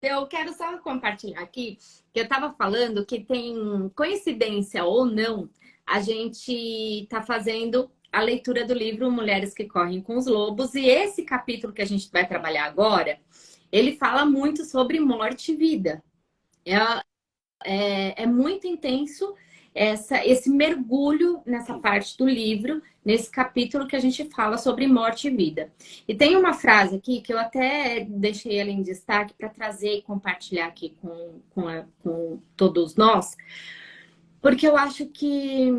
Eu quero só compartilhar aqui que eu estava falando que tem coincidência ou não, a gente está fazendo a leitura do livro Mulheres que Correm com os Lobos, e esse capítulo que a gente vai trabalhar agora, ele fala muito sobre morte e vida. É muito intenso esse mergulho nessa parte do livro, nesse capítulo que a gente fala sobre morte e vida. E tem uma frase aqui que eu até deixei ela em destaque para trazer e compartilhar aqui com todos nós, porque eu acho que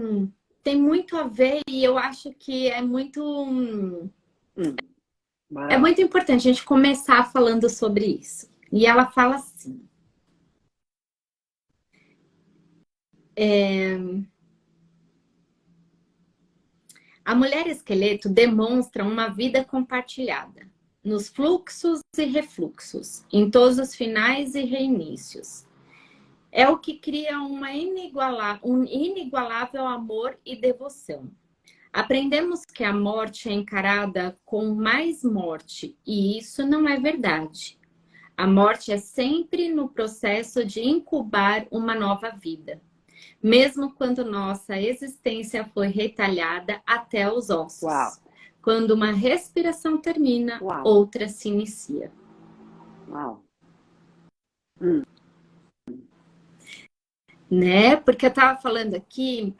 tem muito a ver e eu acho que é muito importante a gente começar falando sobre isso. E ela fala assim: a mulher esqueleto demonstra uma vida compartilhada, nos fluxos e refluxos, em todos os finais e reinícios. É o que cria um inigualável amor e devoção. Aprendemos que a morte é encarada com mais morte, e isso não é verdade. A morte é sempre no processo de incubar uma nova vida, mesmo quando nossa existência foi retalhada até os ossos. Uau. Quando uma respiração termina, Uau. outra se inicia. Uau. Né? Porque eu estava falando aqui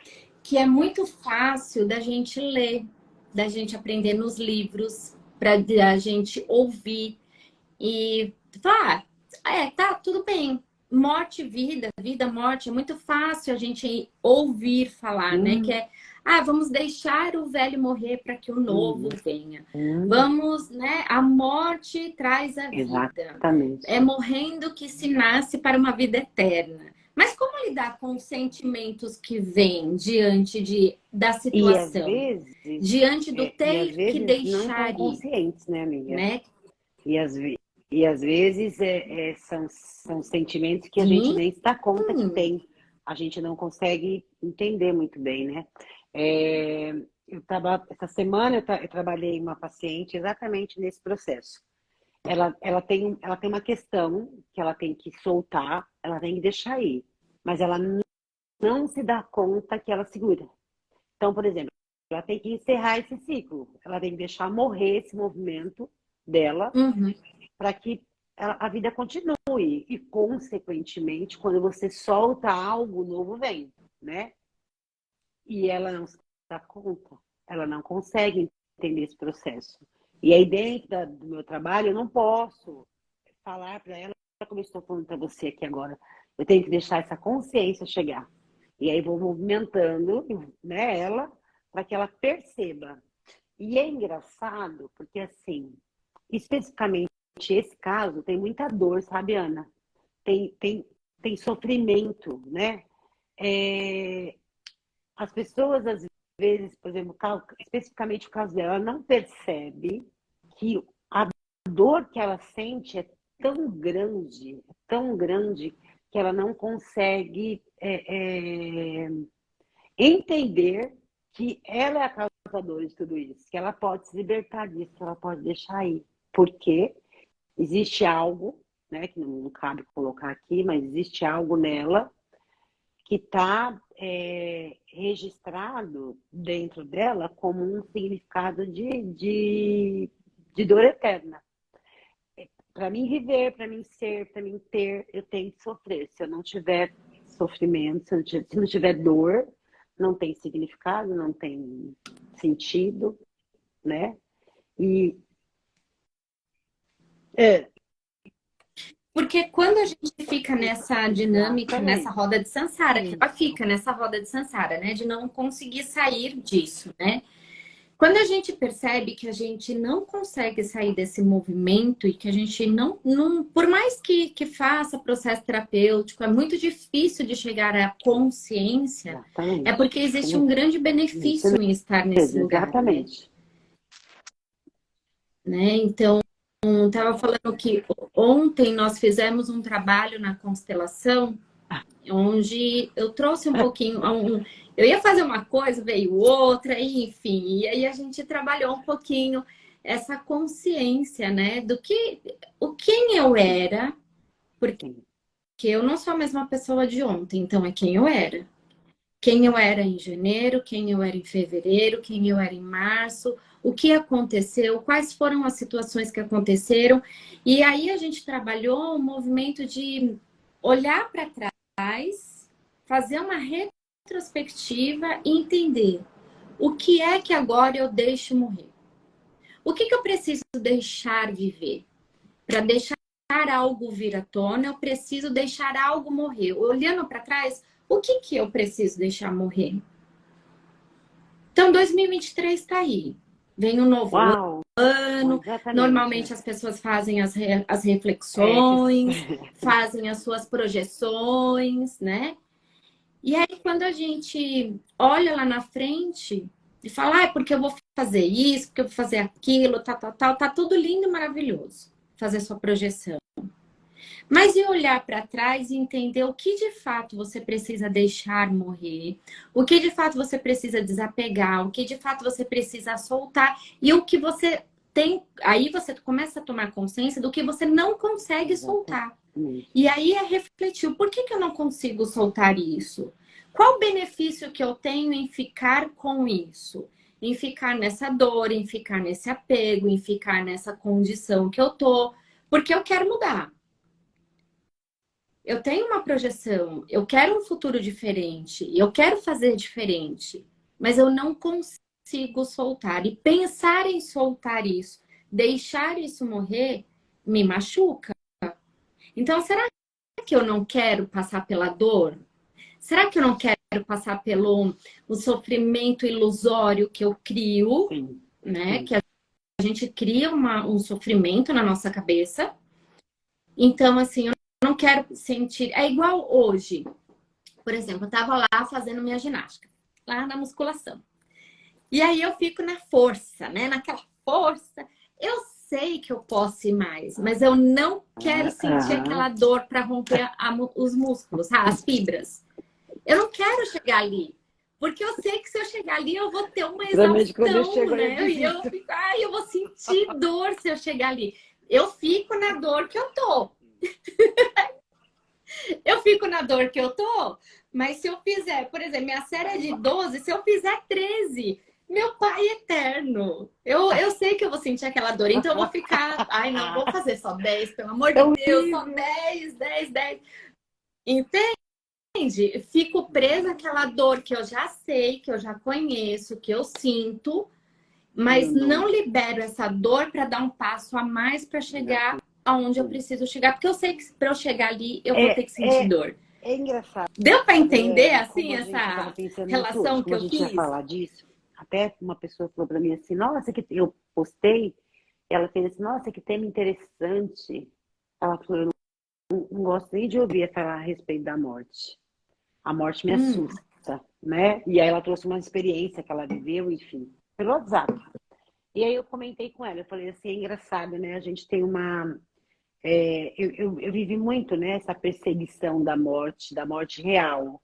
que é muito fácil da gente ler, da gente aprender nos livros, para a gente ouvir e falar, tá, tudo bem. Morte, vida, vida, morte, é muito fácil a gente ouvir falar, né? Que é, vamos deixar o velho morrer para que o novo venha. Vamos, né? A morte traz a vida. Exatamente. É morrendo que se nasce para uma vida eterna. Mas como lidar com os sentimentos que vêm diante da situação? E às vezes, diante do ter que deixar não tão conscientes, né, amiga? Né? E às vezes são sentimentos que a gente nem se dá conta que tem. A gente não consegue entender muito bem, né? Essa semana eu trabalhei uma paciente exatamente nesse processo. Ela tem uma questão que ela tem que soltar, ela tem que deixar ir. Mas ela não se dá conta que ela segura. Então, por exemplo, ela tem que encerrar esse ciclo. Ela tem que deixar morrer esse movimento dela para que a vida continue. E, consequentemente, quando você solta algo, novo vem, né? E ela não se dá conta. Ela não consegue entender esse processo. E aí, dentro do meu trabalho, eu não posso falar para ela como eu estou falando para você aqui agora. Eu tenho que deixar essa consciência chegar. E aí vou movimentando, né, ela, para que ela perceba. E é engraçado, porque assim, especificamente esse caso tem muita dor, sabe, Ana? Tem sofrimento, né? As pessoas, às vezes, por exemplo, especificamente o caso dela, não percebe que a dor que ela sente é tão grande, que ela não consegue entender que ela é a causadora de tudo isso, que ela pode se libertar disso, que ela pode deixar ir. Porque existe algo, né, que não cabe colocar aqui, mas existe algo nela que está registrado dentro dela como um significado de dor eterna. Para mim viver, para mim ser, para mim ter, eu tenho que sofrer. Se eu não tiver sofrimento, se não tiver dor, não tem significado, não tem sentido, né? Porque quando a gente fica nessa dinâmica, nessa roda de samsara, que ela fica nessa roda de samsara, né? De não conseguir sair disso, né? Quando a gente percebe que a gente não consegue sair desse movimento e que a gente não por mais que faça processo terapêutico, é muito difícil de chegar à consciência, é porque existe um grande benefício em estar nesse lugar. Exatamente. Né? Então, estava falando que ontem nós fizemos um trabalho na constelação, onde eu trouxe um pouquinho... Eu ia fazer uma coisa, veio outra, enfim. E aí a gente trabalhou um pouquinho essa consciência, né? Quem eu era Sim. Porque eu não sou a mesma pessoa de ontem, então é quem eu era. Quem eu era em janeiro, quem eu era em fevereiro, quem eu era em março, o que aconteceu, quais foram as situações que aconteceram. E aí a gente trabalhou um movimento de olhar para trás, fazer uma retrospectiva e entender o que é que agora eu deixo morrer. O que eu preciso deixar viver? Para deixar algo vir à tona, eu preciso deixar algo morrer. Olhando para trás, o que eu preciso deixar morrer? Então, 2023 está aí. Vem um novo Uau! ano. Exatamente. Normalmente as pessoas fazem as É, reflexões, fazem as suas projeções, né? E aí, quando a gente olha lá na frente e fala, porque eu vou fazer isso, porque eu vou fazer aquilo, tá tudo lindo e maravilhoso. Fazer sua projeção. Mas e olhar para trás e entender o que de fato você precisa deixar morrer, o que de fato você precisa desapegar, o que de fato você precisa soltar e o que você tem. Aí você começa a tomar consciência do que você não consegue soltar. exatamente. E aí é refletir: por que eu não consigo soltar isso? Qual o benefício que eu tenho em ficar com isso? Em ficar nessa dor, em ficar nesse apego, em ficar nessa condição que eu tô, porque eu quero mudar. Eu tenho uma projeção, eu quero um futuro diferente, eu quero fazer diferente, mas eu não consigo soltar. E pensar em soltar isso, deixar isso morrer, me machuca. Então, será que eu não quero passar pela dor? Será que eu não quero passar pelo o sofrimento ilusório que eu crio, Sim, né? sim. Que a gente cria um sofrimento na nossa cabeça. Então, assim, eu não quero sentir. É igual hoje. Por exemplo, eu tava lá fazendo minha ginástica, lá na musculação. E aí eu fico na força, né? Naquela força. Eu sei que eu posso ir mais, mas eu não quero sentir Aham. aquela dor para romper os músculos, as fibras. Eu não quero chegar ali. Porque eu sei que se eu chegar ali, eu vou ter uma Geralmente quando eu exaustão, chego aí eu né? E eu desisto. fico, eu vou sentir dor se eu chegar ali. Eu fico na dor que eu tô. Eu fico na dor que eu tô, mas se eu fizer, por exemplo, minha série é de 12, se eu fizer 13, meu pai eterno. Eu sei que eu vou sentir aquela dor, então eu vou ficar, não, vou fazer só 10, pelo amor É de Deus, só horrível. 10, 10, 10. Entende? Fico presa àquela dor que eu já sei, que eu já conheço, que eu sinto, mas não Não, libero essa dor para dar um passo a mais para chegar exatamente. aonde eu preciso chegar, porque eu sei que para eu chegar ali eu vou ter É, que sentir é, dor. é engraçado, Deu para entender como assim a gente estava essa pensando nisso hoje, relação que como a eu gente ia fiz? falar disso. Até uma pessoa falou para mim assim, nossa, que eu postei, ela fez assim, nossa, que tema interessante. Ela falou, eu não gosto nem de ouvir falar a respeito da morte. A morte me Hum, assusta, né? E aí ela trouxe uma experiência que ela viveu, enfim, pelo WhatsApp. E aí eu comentei com ela, eu falei assim, é engraçado, né? A gente tem uma... eu vivi muito, né, essa perseguição da morte real,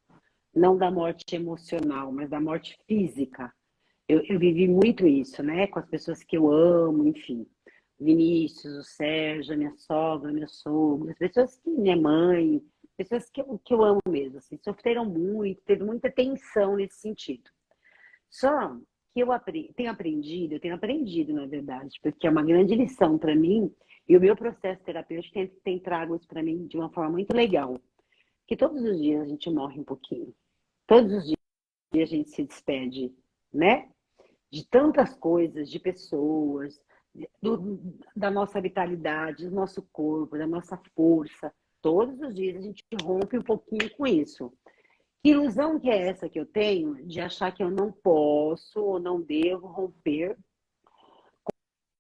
não da morte emocional, mas da morte física. Eu vivi muito isso, né, com as pessoas que eu amo, enfim. Vinícius, o Sérgio, a minha sogra, meu sogro, as pessoas que, minha mãe, pessoas que eu amo mesmo, assim, sofreram muito, teve muita tensão nesse sentido. Só que eu tenho aprendido, na verdade, porque é uma grande lição para mim, e o meu processo terapêutico tem trago isso para mim de uma forma muito legal. Que todos os dias a gente morre um pouquinho. Todos os dias a gente se despede, né? De tantas coisas, de pessoas, da nossa vitalidade, do nosso corpo, da nossa força. Todos os dias a gente rompe um pouquinho com isso. Que ilusão que é essa que eu tenho de achar que eu não posso ou não devo romper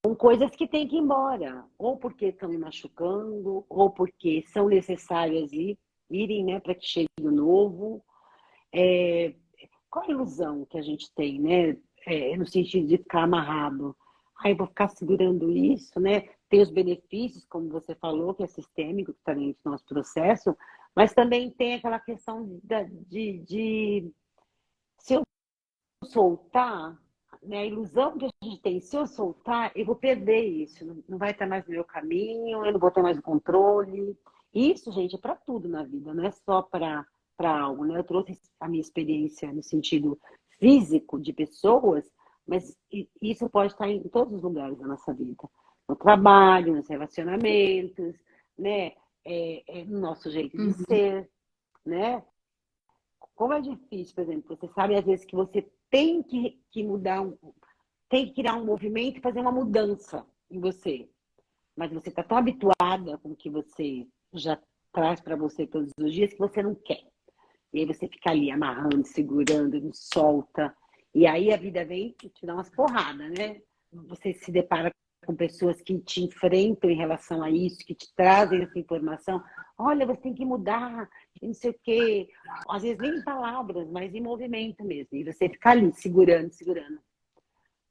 com coisas que têm que ir embora, ou porque estão me machucando, ou porque são necessárias irem, né, para que chegue o novo. É, qual a ilusão que a gente tem, né? No sentido de ficar amarrado. Aí eu vou ficar segurando isso, né? Tem os benefícios, como você falou, que é sistêmico, que está dentro do nosso processo, mas também tem aquela questão de se eu soltar, né, a ilusão que a gente tem, se eu soltar, eu vou perder isso, não vai estar mais no meu caminho, eu não vou ter mais o controle. Isso, gente, é para tudo na vida, não é só para algo, né? Eu trouxe a minha experiência no sentido físico de pessoas, mas isso pode estar em todos os lugares da nossa vida. No trabalho, nos relacionamentos, né? No nosso jeito de Uhum. ser, né? Como é difícil, por exemplo, você sabe às vezes que você tem que mudar, tem que criar um movimento e fazer uma mudança em você. Mas você está tão habituada com o que você já traz para você todos os dias que você não quer. E aí você fica ali amarrando, segurando, não solta. E aí a vida vem e te dá umas porradas, né? Você se depara com pessoas que te enfrentam em relação a isso, que te trazem essa informação. Olha, você tem que mudar, não sei o quê. Às vezes nem em palavras, mas em movimento mesmo. E você fica ali, segurando, segurando.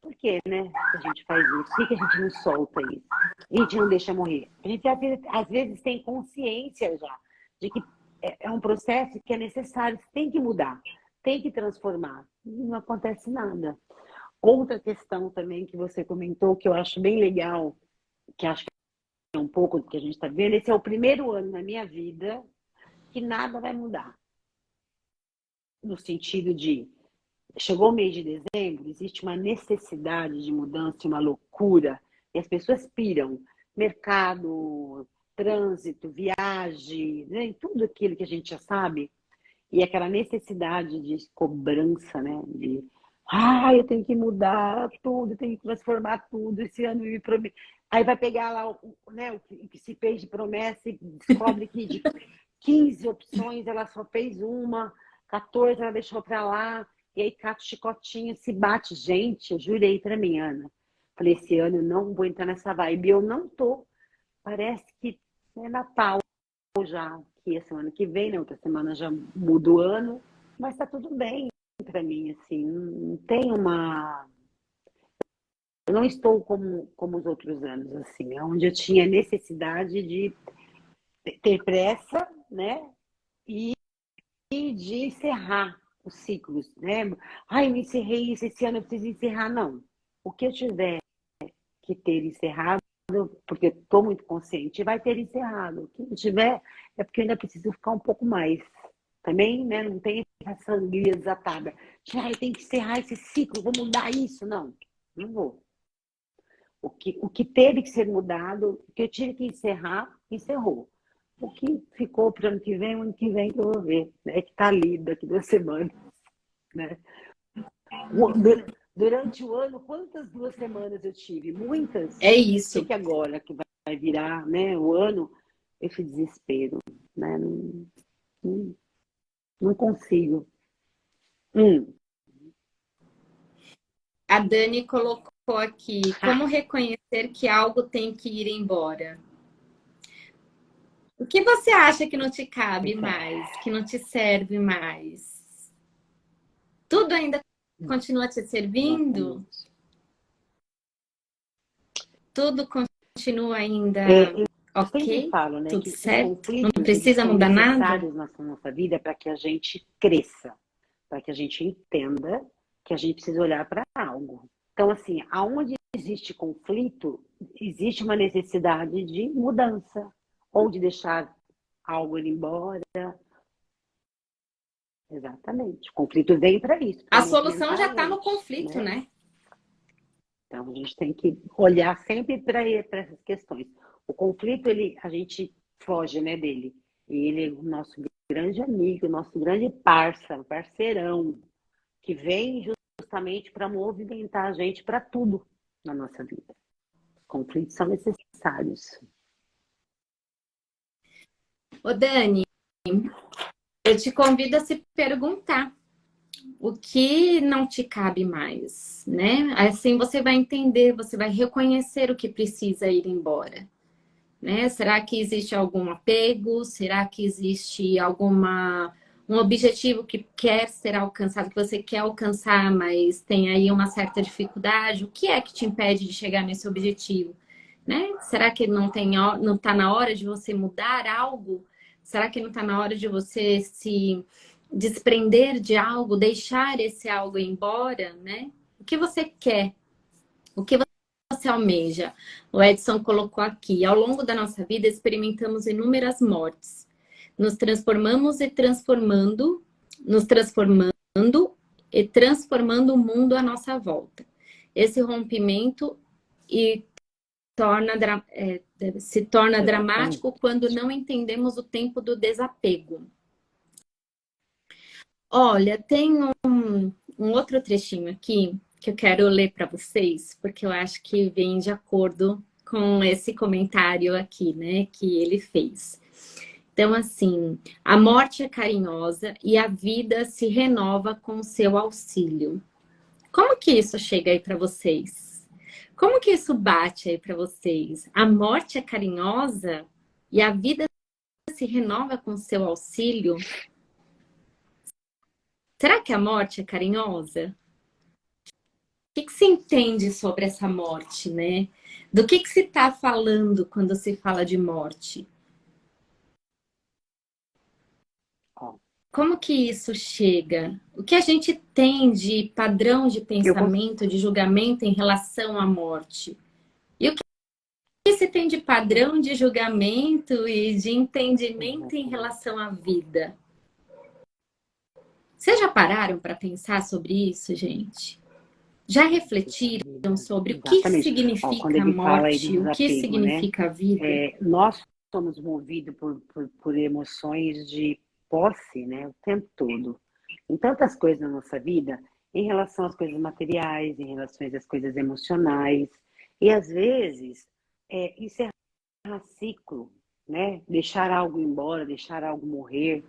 Por quê, né? Que a gente faz isso? Por que a gente não solta isso? A gente não deixa morrer? A gente às vezes tem consciência já de que é um processo que é necessário, tem que mudar, tem que transformar. E não acontece nada. Outra questão também que você comentou, que eu acho bem legal, que acho que é um pouco do que a gente está vendo, esse é o primeiro ano na minha vida que nada vai mudar. No sentido de chegou o mês de dezembro, existe uma necessidade de mudança, uma loucura, e as pessoas piram. Mercado, trânsito, viagem, né? Tudo aquilo que a gente já sabe. E aquela necessidade de cobrança, né? De, eu tenho que mudar tudo, eu tenho que transformar tudo, esse ano me promete. Aí vai pegar lá né, o que se fez de promessa e descobre que de 15 opções ela só fez uma, 14 ela deixou para lá. E aí cata o chicotinho, se bate. Gente, eu jurei pra mim, Ana. Falei, esse ano eu não vou entrar nessa vibe. Eu não tô. Parece que é Natal já. Que a semana que vem, na outra semana já muda o ano. Mas tá tudo bem pra mim, assim. Não tem uma... Eu não estou como os outros anos, assim. Onde eu tinha necessidade de ter pressa, né? E de encerrar os ciclos, né? Eu encerrei isso esse ano, eu preciso encerrar. Não. O que eu tiver que ter encerrado, porque estou muito consciente, vai ter encerrado. O que não tiver, é porque eu ainda preciso ficar um pouco mais. Também, né? Não tem essa sangria desatada. Eu tenho que encerrar esse ciclo, vou mudar isso. Não, não vou. O que teve que ser mudado, o que eu tive que encerrar, encerrou. O que ficou para o ano que vem que eu vou ver, né? Que está ali daqui 2 semanas, né? Durante o ano, quantas 2 semanas eu tive? Muitas. É Por isso. que agora que vai virar, né, o ano, esse desespero, né? Não, não consigo. A Dani colocou aqui, como reconhecer que algo tem que ir embora? O que você acha que não te cabe Pois é. mais, que não te serve mais? Tudo ainda continua te servindo? Exatamente. Tudo continua ainda Eu sempre ok? falo, né, Tudo que os certo? Não conflitos, eles precisa são mudar nada? necessários na nossa vida para que a gente cresça, para que a gente entenda que a gente precisa olhar para algo. Então, assim, aonde existe conflito, existe uma necessidade de mudança, ou de deixar algo ir embora. Exatamente. O conflito vem para isso, para A solução movimentar já a está no gente, conflito, né? né? Então, a gente tem que olhar sempre para essas questões. O conflito, a gente foge, né, dele. E ele é o nosso grande amigo, nosso grande parceirão, que vem justamente para movimentar a gente para tudo na nossa vida. Os conflitos são necessários. Ô, Dani, eu te convido a se perguntar o que não te cabe mais, né? Assim você vai entender, você vai reconhecer o que precisa ir embora, né? Será que existe algum apego? Será que existe um objetivo que quer ser alcançado, que você quer alcançar, mas tem aí uma certa dificuldade? O que é que te impede de chegar nesse objetivo, né? Será que não está na hora de você mudar algo? Será que não está na hora de você se desprender de algo, deixar esse algo embora, né? O que você quer? O que você você almeja? O Edson colocou aqui. Ao longo da nossa vida, experimentamos inúmeras mortes. Nos transformamos e transformando, nos transformando e transformando o mundo à nossa volta. Esse rompimento se torna dramático quando não entendemos o tempo do desapego. Olha, tem um outro trechinho aqui que eu quero ler para vocês, porque eu acho que vem de acordo com esse comentário aqui, né, que ele fez. Então, assim, a morte é carinhosa e a vida se renova com o seu auxílio. Como que isso chega aí para vocês? Como que isso bate aí para vocês? A morte é carinhosa e a vida se renova com o seu auxílio? Será que a morte é carinhosa? O que se entende sobre essa morte, né? Do que se está falando quando se fala de morte? Como que isso chega? O que a gente tem de padrão de pensamento, de julgamento em relação à morte? E o que se tem de padrão de julgamento e de entendimento em relação à vida? Vocês já pararam para pensar sobre isso, gente? Já refletiram sobre o que significa a morte, o que significa a vida? Nós somos movidos por emoções de posse, né, o tempo todo. Em tantas coisas na nossa vida, em relação às coisas materiais, em relação às coisas emocionais. E às vezes, encerrar ciclo, né? Deixar algo embora, deixar algo morrer,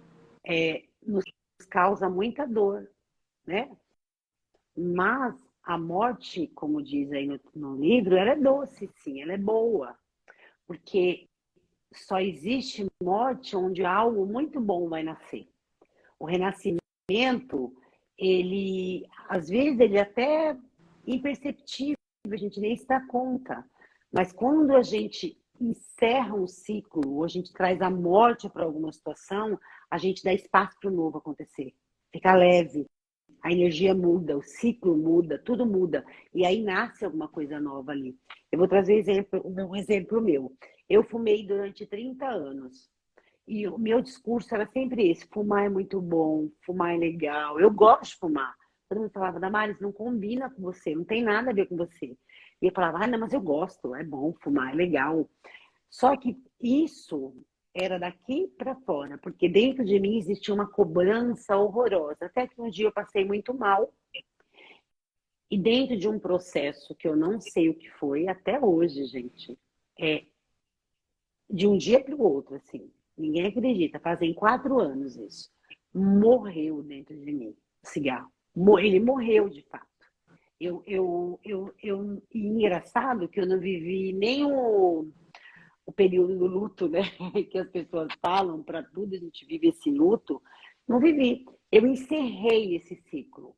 nos causa muita dor, né? Mas a morte, como diz aí no livro, ela é doce, sim, ela é boa. Porque só existe morte onde algo muito bom vai nascer. O renascimento, ele, às vezes, ele é até imperceptível, a gente nem se dá conta. Mas quando a gente encerra um ciclo, ou a gente traz a morte para alguma situação, a gente dá espaço para o novo acontecer. Fica leve, a energia muda, o ciclo muda, tudo muda. E aí nasce alguma coisa nova ali. Eu vou trazer um exemplo meu. Eu fumei durante 30 anos. E o meu discurso era sempre esse: fumar é muito bom, fumar é legal. Eu gosto de fumar. Todo mundo falava: Damares, não combina com você, não tem nada a ver com você. E eu falava: não, mas eu gosto, é bom, fumar é legal. Só que isso era daqui para fora, porque dentro de mim existia uma cobrança horrorosa. Até que um dia eu passei muito mal. E dentro de um processo que eu não sei o que foi, até hoje, gente, de um dia para o outro, assim, ninguém acredita, fazem 4 anos isso. Morreu dentro de mim o cigarro. Ele morreu de fato. E engraçado que eu não vivi nem o período do luto, né? Que as pessoas falam, para tudo a gente vive esse luto. Não vivi. Eu encerrei esse ciclo.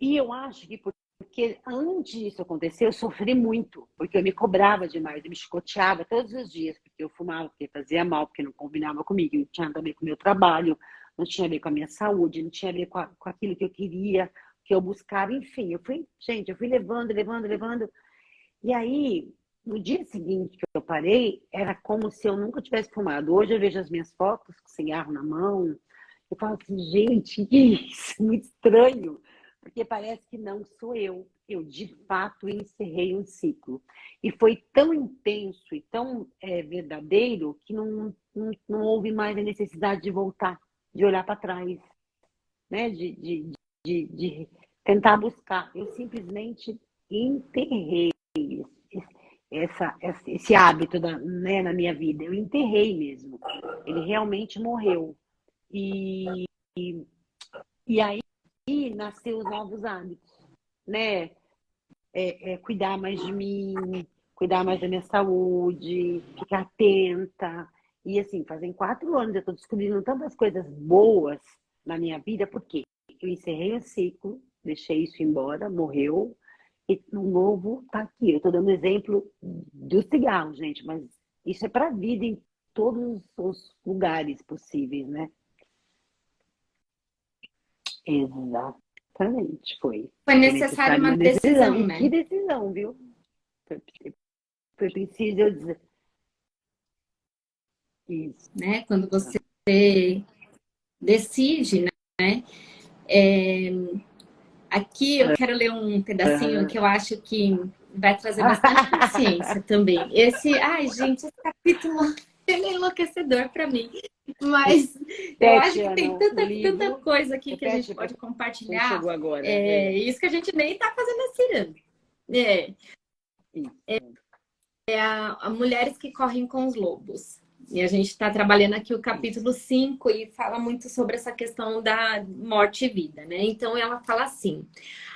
E eu acho que porque antes disso acontecer, eu sofri muito, porque eu me cobrava demais, eu me chicoteava todos os dias, porque eu fumava, porque fazia mal, porque não combinava comigo, não tinha nada a ver com o meu trabalho, não tinha a ver com a minha saúde, não tinha a ver com aquilo que eu queria, que eu buscava, enfim, eu fui levando. E aí, no dia seguinte que eu parei, era como se eu nunca tivesse fumado. Hoje eu vejo as minhas fotos com cigarro na mão, eu falo assim, gente, que isso? Muito estranho. Porque parece que não sou eu. Eu, de fato, encerrei um ciclo. E foi tão intenso e tão verdadeiro que não houve mais a necessidade de voltar, de olhar para trás, né? De tentar buscar. Eu simplesmente enterrei esse hábito né, na minha vida. Eu enterrei mesmo. Ele realmente morreu. E aí nasceu os novos hábitos, né? Cuidar mais de mim, cuidar mais da minha saúde, ficar atenta. E assim, fazem 4 anos eu estou descobrindo tantas coisas boas na minha vida, porque eu encerrei o ciclo, deixei isso embora, morreu, e o novo está aqui. Eu estou dando exemplo do cigarro, gente, mas isso é para a vida em todos os lugares possíveis, né? Exato. Exatamente, foi. Foi Foi necessário necessário uma uma decisão. decisão, E que né? decisão, viu? Foi, foi preciso eu dizer isso. Né? Quando você decide, né? Aqui eu quero ler um pedacinho que eu acho que vai trazer bastante consciência também. Ai, gente, esse capítulo ele é enlouquecedor para mim. Mas eu acho Repete, que tem Ana, o tanta livro. coisa aqui que a gente Repete para pode quem compartilhar. chegou agora. Isso que a gente nem está fazendo a ciranda. É, Isso. a Mulheres que Correm com os Lobos. E a gente está trabalhando aqui o capítulo 5 e fala muito sobre essa questão da morte e vida, né? Então ela fala assim: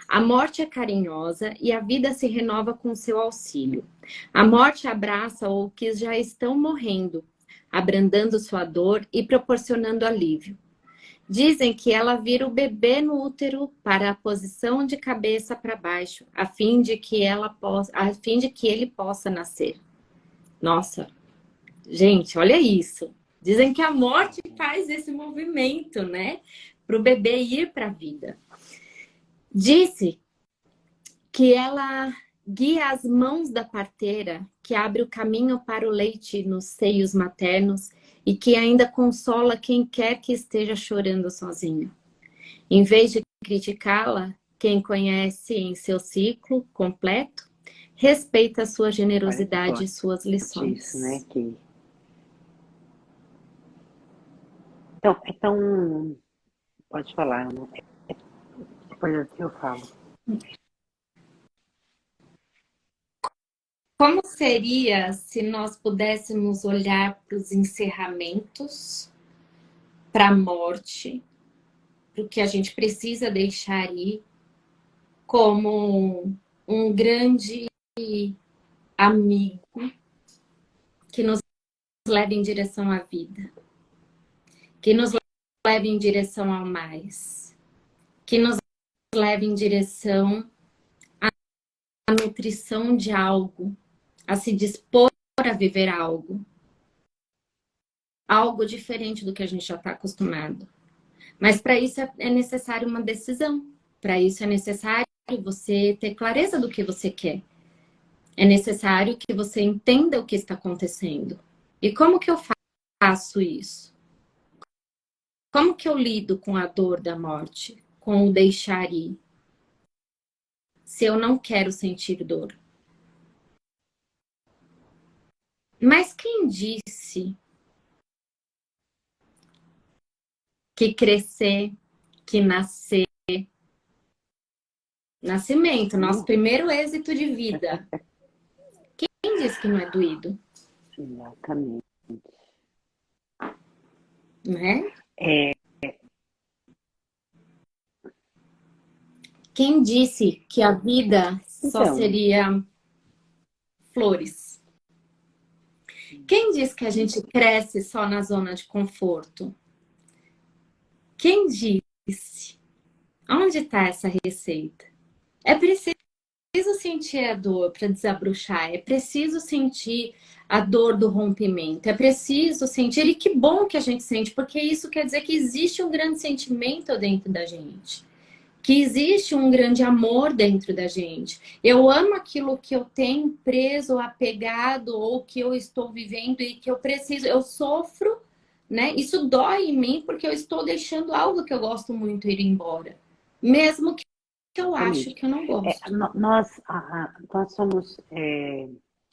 a morte é carinhosa e a vida se renova com seu auxílio. A morte abraça os que já estão morrendo, abrandando sua dor e proporcionando alívio. Dizem que ela vira o bebê no útero para a posição de cabeça para baixo, a fim de que ele possa nascer. Nossa, gente, olha isso. Dizem que a morte faz esse movimento, né? Para o bebê ir para a vida. Disse que ela guia as mãos da parteira, que abre o caminho para o leite nos seios maternos e que ainda consola quem quer que esteja chorando sozinho. Em vez de criticá-la, quem conhece em seu ciclo completo, respeita a sua Olha que generosidade e forte suas isso, né? lições. Então, pode falar, né? Depois eu falo. Como seria se nós pudéssemos olhar para os encerramentos, para a morte, para o que a gente precisa deixar ir, como um grande amigo que nos leva em direção à vida, que nos leva em direção ao mais, que nos leva em direção à nutrição de algo, a se dispor a viver algo, algo diferente do que a gente já está acostumado. Mas para isso é necessário uma decisão, para isso é necessário você ter clareza do que você quer. É necessário que você entenda o que está acontecendo. E como que eu faço isso? Como que eu lido com a dor da morte? Com o deixar ir? Se eu não quero sentir dor. Mas quem disse que crescer, que nascer, nascimento, nosso primeiro êxito de vida. Quem disse que não é doído? Exatamente. Né? É, Quem disse que a vida só então, seria flores? Quem disse que a gente cresce só na zona de conforto? Quem disse? Onde está essa receita? É preciso sentir a dor para desabrochar, é preciso sentir a dor do rompimento, é preciso sentir, e que bom que a gente sente, porque isso quer dizer que existe um grande sentimento dentro da gente, que existe um grande amor dentro da gente. Eu amo aquilo que eu tenho preso, apegado, ou que eu estou vivendo e que eu preciso, eu sofro, né? Isso dói em mim porque eu estou deixando algo que eu gosto muito ir embora, mesmo que eu acho exatamente. que eu não gosto. Nós somos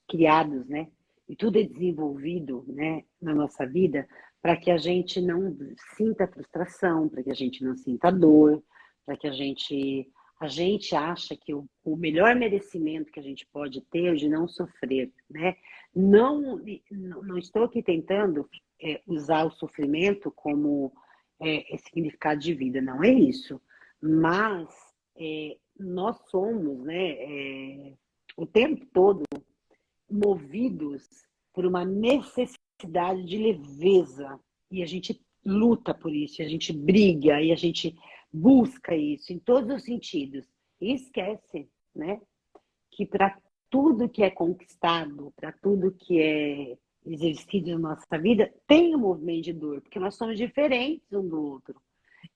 criados, né? E tudo é desenvolvido, né, na nossa vida para que a gente não sinta frustração, para que a gente não sinta dor, para que a gente acha que o melhor merecimento que a gente pode ter é de não sofrer, né? Não estou aqui tentando usar o sofrimento como significado de vida, não é isso. Mas nós somos, né, o tempo todo movidos por uma necessidade de leveza. E a gente luta por isso, e a gente briga, e a gente busca isso em todos os sentidos. E esquece, né, que para tudo que é conquistado, para tudo que é exercido na nossa vida, tem um movimento de dor, porque nós somos diferentes um do outro.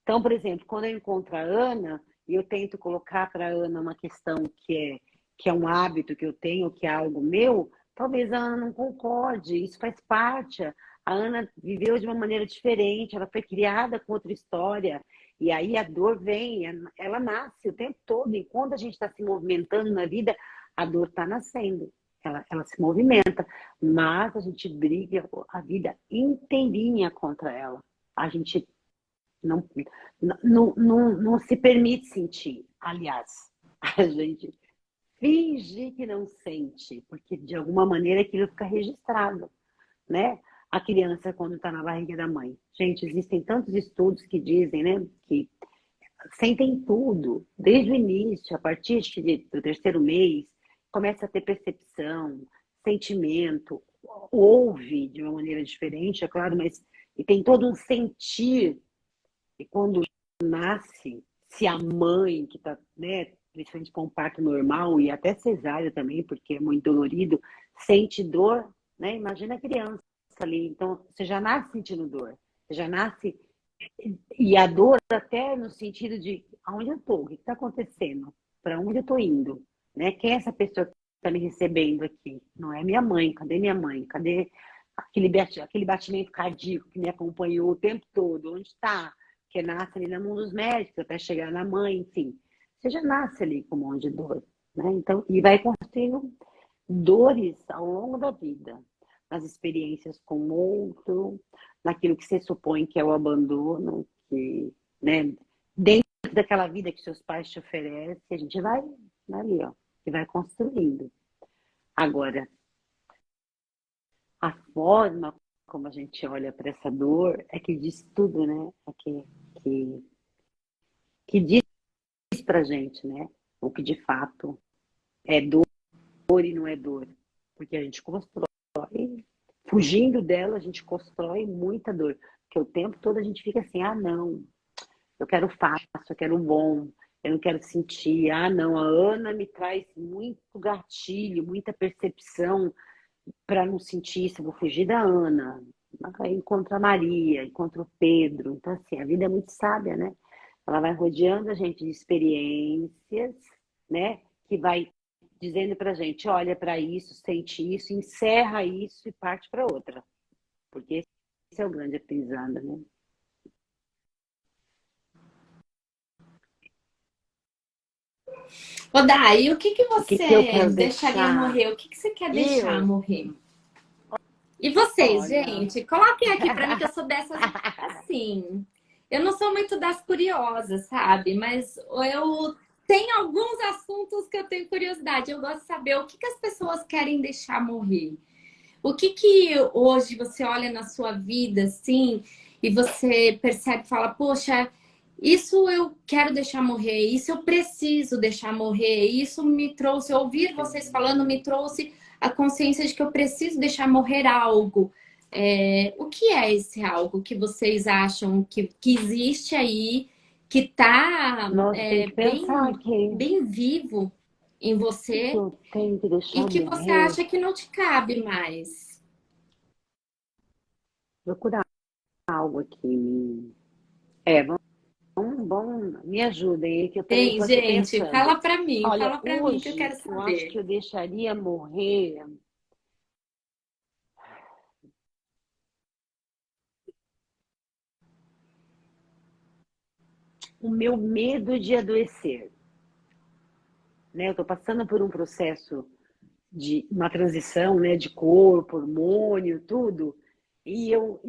Então, por exemplo, quando eu encontro a Ana, e eu tento colocar para a Ana uma questão que é um hábito que eu tenho, que é algo meu, talvez a Ana não concorde, isso faz parte. A Ana viveu de uma maneira diferente, ela foi criada com outra história, e aí a dor vem, ela nasce o tempo todo, enquanto a gente está se movimentando na vida, a dor está nascendo, ela se movimenta, mas a gente briga a vida inteirinha contra ela. A gente não, não se permite sentir. Aliás, a gente finge que não sente, porque de alguma maneira aquilo fica registrado, né? A criança quando está na barriga da mãe. Gente, existem tantos estudos que dizem, né, que sentem tudo, desde o início, a partir do terceiro mês, começa a ter percepção, sentimento, ouve de uma maneira diferente, é claro, mas e tem todo um sentir. E quando nasce, se a mãe que está, né, principalmente com um parto normal e até cesárea também, porque é muito dolorido, sente dor, né? Imagina a criança ali. Então, você já nasce sentindo dor. Você já nasce. E a dor até no sentido de aonde eu estou, o que está acontecendo, para onde eu estou indo, né? Quem é essa pessoa que está me recebendo aqui? Não é minha mãe, cadê minha mãe? Cadê aquele batimento cardíaco que me acompanhou o tempo todo? Onde está? Que nasce ali na mão dos médicos até chegar na mãe, enfim. Você já nasce ali com um monte de dor, né? Então, e vai construindo dores ao longo da vida, nas experiências com o outro, naquilo que você supõe que é o abandono, que, né, dentro daquela vida que seus pais te oferecem, a gente vai ali, ó, e vai construindo. Agora, a forma como a gente olha para essa dor é que diz tudo, né? É que diz pra gente, né? O que de fato é dor e não é dor. Porque a gente constrói, fugindo dela, a gente constrói muita dor. Porque o tempo todo a gente fica assim, ah, não, eu quero fácil, eu quero bom, eu não quero sentir. Ah, não, a Ana me traz muito gatilho, muita percepção para não sentir isso, eu vou fugir da Ana. Aí encontro a Maria, encontro o Pedro. Então, assim, a vida é muito sábia, né? Ela vai rodeando a gente de experiências, né? Que vai dizendo pra gente, olha para isso, sente isso, encerra isso e parte para outra. Porque esse é o grande aprendizado, né? Ô, Dai, o que que O que que eu você quero deixaria deixar? morrer? O que que você quer deixar Eu, morrer? E vocês, olha, gente? Coloquem aqui pra mim que eu sou dessas assim. Eu não sou muito das curiosas, sabe? Mas eu tenho alguns assuntos que eu tenho curiosidade. Eu gosto de saber o que que as pessoas querem deixar morrer. O que que hoje você olha na sua vida, assim, e você percebe, e fala, poxa, isso eu quero deixar morrer, isso eu preciso deixar morrer, isso me trouxe, ouvir vocês falando me trouxe a consciência de que eu preciso deixar morrer algo. O que é esse algo que vocês acham que existe aí, que está nossa, tem que pensar bem, aqui. bem vivo em O que você eu tenho que e deixar que você morrer? acha que não te cabe mais? Procurar algo aqui. É, me ajudem aí, que eu também Tem, estou aqui gente, pensando. Olha, fala pra mim que eu quero hoje eu acho que saber. eu deixaria morrer o meu medo de adoecer, né? Eu estou passando por um processo de uma transição, né, de corpo, hormônio, tudo, e eu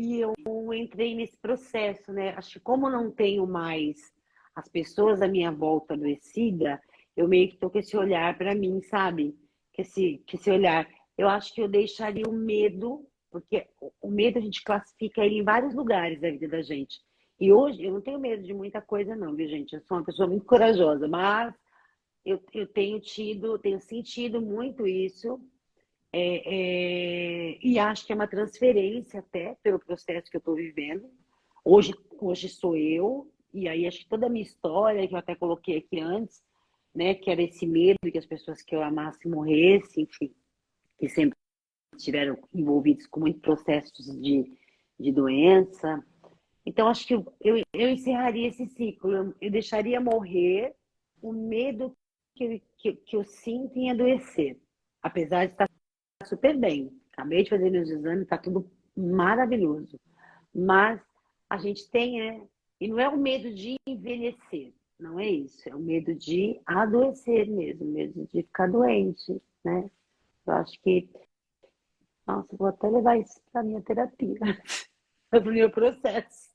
entrei nesse processo, né? Acho que como não tenho mais as pessoas à minha volta adoecida, eu meio que tô com esse olhar para mim, sabe? Que esse olhar. Eu acho que eu deixaria o medo, porque o medo a gente classifica ele em vários lugares da vida da gente. E hoje eu não tenho medo de muita coisa, não, viu, gente? Eu sou uma pessoa muito corajosa, mas eu tenho sentido muito isso, e acho que é uma transferência até pelo processo que eu estou vivendo. Hoje sou eu, e aí acho que toda a minha história, que eu até coloquei aqui antes, né, que era esse medo que as pessoas que eu amasse morressem, enfim, que sempre estiveram envolvidos com muitos processos de doença. Então, acho que eu encerraria esse ciclo, eu deixaria morrer o medo que eu sinto em adoecer. Apesar de estar super bem. Acabei de fazer meus exames, está tudo maravilhoso. Mas a gente tem, e não é o medo de envelhecer, não é isso. É o medo de adoecer mesmo, medo de ficar doente, né? Eu acho que, nossa, vou até levar isso para minha terapia, para o meu processo.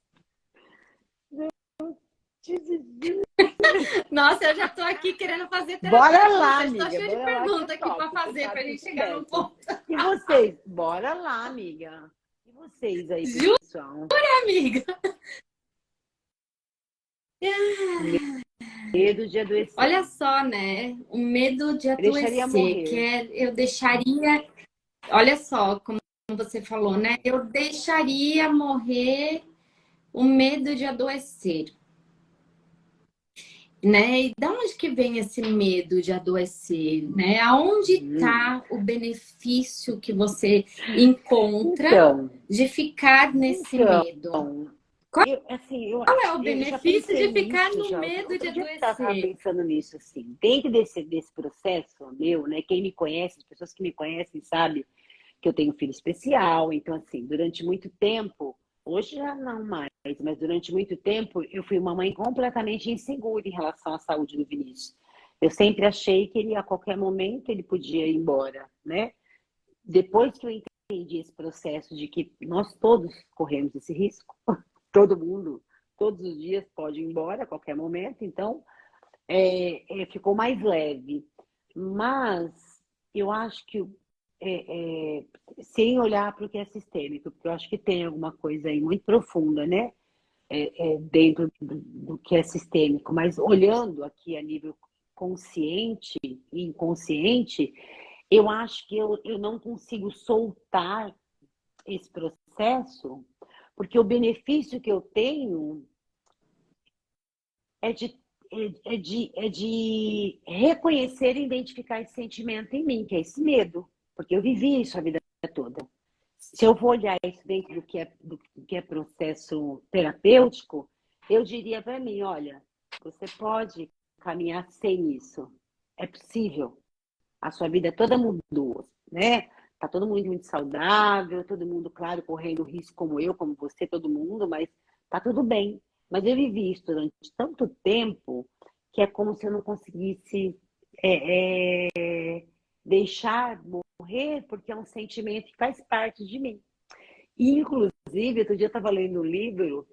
Nossa, eu já tô aqui querendo fazer Bora terapia com lá, você. Estou amiga, cheia de bora lá que é perguntas aqui para top. Você fazer para sabe a que eu gente sou chegar no dessas. ponto. E vocês? Bora lá, amiga. E vocês aí, Jura, pessoal? amiga? Medo de adoecer. Olha só, né? O medo de Eu deixaria adoecer, que morrer. é, eu deixaria. Olha só, como você falou, né? Eu deixaria morrer o medo de adoecer, né? E da onde que vem esse medo de adoecer, né? Aonde Hum. está o benefício que você encontra Então, de ficar nesse então, medo? qual É o eu já benefício pensei de ficar nisso no já. medo de Outro dia eu estava adoecer? pensando nisso, assim. Dentro desse processo meu, né? Quem me conhece, as pessoas que me conhecem, sabe que eu tenho um filho especial. Então, assim, durante muito tempo, hoje já não mais, mas durante muito tempo, eu fui uma mãe completamente insegura em relação à saúde do Vinícius. Eu sempre achei que ele, a qualquer momento, ele podia ir embora, né? Depois que eu entendi esse processo de que nós todos corremos esse risco, todo mundo, todos os dias pode ir embora a qualquer momento, então ficou mais leve. Mas eu acho que sem olhar para o que é sistêmico, porque eu acho que tem alguma coisa aí muito profunda, né? Dentro do que é sistêmico, mas olhando aqui a nível consciente e inconsciente, eu acho que eu não consigo soltar esse processo, porque o benefício que eu tenho é de reconhecer e identificar esse sentimento em mim, que é esse medo, porque eu vivi isso a vida toda. Se eu for olhar isso dentro do que é processo terapêutico, eu diria para mim, olha, você pode caminhar sem isso. É possível. A sua vida toda mudou, né? Tá todo mundo muito saudável, todo mundo, claro, correndo risco como eu, como você, todo mundo, mas tá tudo bem. Mas eu vivi isso durante tanto tempo que é como se eu não conseguisse deixar morrer, porque é um sentimento que faz parte de mim. E, inclusive, outro dia eu estava lendo um livro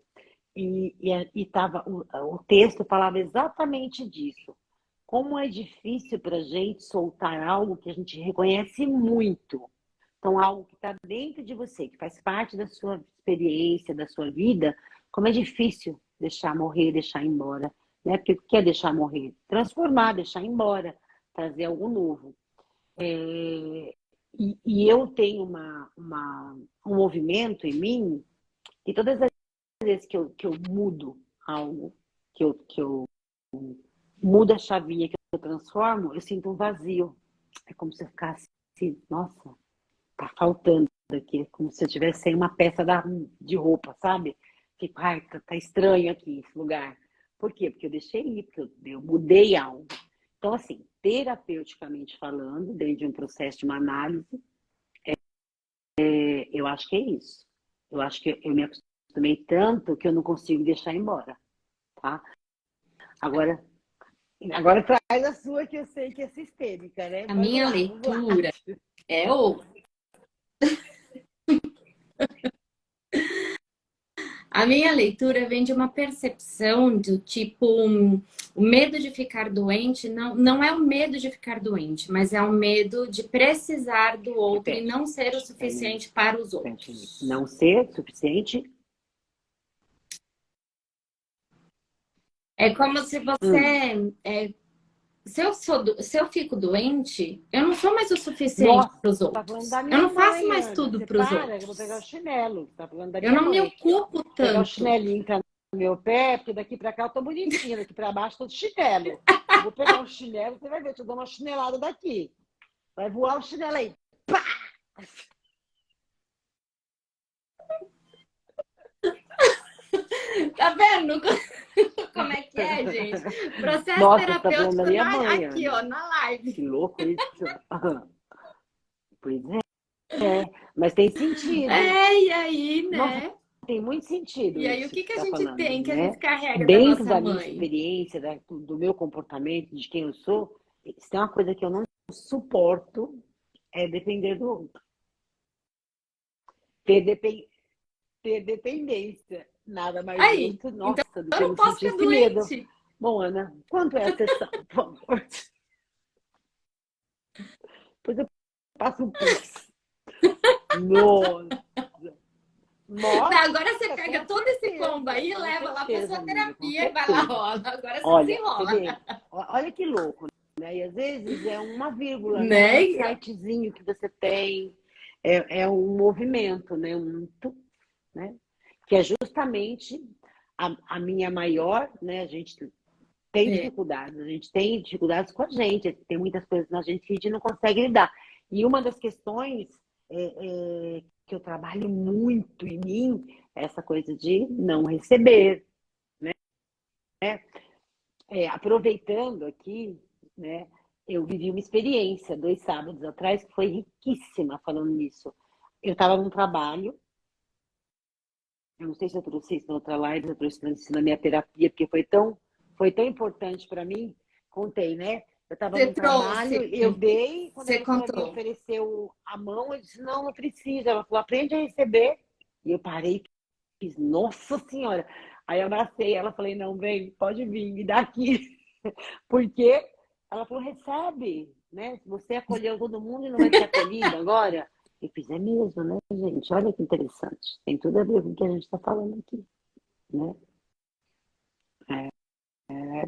e tava, o texto falava exatamente disso. Como é difícil para a gente soltar algo que a gente reconhece muito. Então, algo que está dentro de você, que faz parte da sua experiência, da sua vida, como é difícil deixar morrer, deixar ir embora. Né? Porque o que é deixar morrer? Transformar, deixar ir embora, trazer algo novo. E eu tenho um movimento em mim que todas as vezes que eu mudo algo, que eu mudo a chavinha, que eu transformo, eu sinto um vazio. É como se eu ficasse assim, nossa, tá faltando aqui. É como se eu tivesse sem uma peça de roupa, sabe? Fico, ai, tá estranho aqui esse lugar. Por quê? Porque eu deixei ir, porque eu mudei algo. Então, assim, terapeuticamente falando, dentro de um processo de uma análise, eu acho que é isso. Eu acho que eu me acostumei tanto que eu não consigo deixar embora, tá? Agora, agora traz a sua, que eu sei que é sistêmica, né? A Vamos minha lá, vamos lá. leitura é o A minha leitura vem de uma percepção do tipo, o medo de ficar doente não é o medo de ficar doente, mas é o medo de precisar do outro e Repete. não ser o suficiente para os Repete. outros. Não ser suficiente. É como se Hum. você. Se eu fico doente, eu não sou mais o suficiente Nossa, para os tá falando outros. da Eu minha não faço mãe, mais Ana. tudo Você para os para, que eu vou pegar o outros. chinelo. Tá falando da Eu minha não me mãe aqui, ó. ocupo Pegar o tanto. chinelinho tá no meu pé, porque daqui pra cá eu tô bonitinha, daqui pra baixo tô de chinelo. Eu vou pegar o chinelo, você vai ver, eu dou uma chinelada daqui. Vai voar o chinelo aí. Pá! Tá vendo como é que é, Ai, gente. Processo Nossa, você tá falando da terapêutico minha mãe, aqui, Ana. ó, na live. Que louco isso. Pois é, mas tem sentido. É, e aí, Nossa, né? tem muito sentido E aí, o isso que que que você a está gente falando, tem, que a gente né? carrega da Dentro nossa da minha mãe? experiência, do meu comportamento, de quem eu sou, se tem uma coisa que eu não suporto, é depender do outro. Ter, depen- ter dependência. Nada mais Aí, justo, então nossa, do eu que não não posso sentir ficar esse medo. doente. Bom, Ana, quanto é a sessão? Por favor. Depois eu passo um Pix. Nossa. Nossa, Agora você pega com todo esse combo certeza, aí e com leva lá para certeza, sua amiga, com terapia e vai lá, certeza. rola. Agora você Olha, você desenrola. vê, olha que louco, né? E às vezes é uma vírgula, né? Um Né? insightzinho que você tem, é um movimento, né? Né? Que é justamente a minha maior, né? A gente É. a gente tem dificuldades com a gente, tem muitas coisas na gente que a gente não consegue lidar. E uma das questões que eu trabalho muito em mim é essa coisa de não receber, né? Aproveitando aqui, né? Eu vivi uma experiência 2 sábados atrás que foi riquíssima falando nisso. Eu estava num trabalho, eu não sei se eu trouxe isso na outra live, eu trouxe isso na minha terapia, porque foi tão importante para mim. Contei, né? Eu estava Você num trouxe, trabalho, eu dei, quando a você pessoa me contou. ofereceu a mão, eu disse, não, não precisa. Ela falou, aprende a receber. E eu parei, fiz, nossa senhora. Aí eu abracei ela, falei, não, vem, pode vir, me dá aqui. Porque ela falou, recebe, né? Se você acolheu todo mundo e não vai ser acolhida agora. Eu fiz, é mesmo, né, gente? Olha que interessante. Tem tudo a ver com o que a gente está falando aqui, né?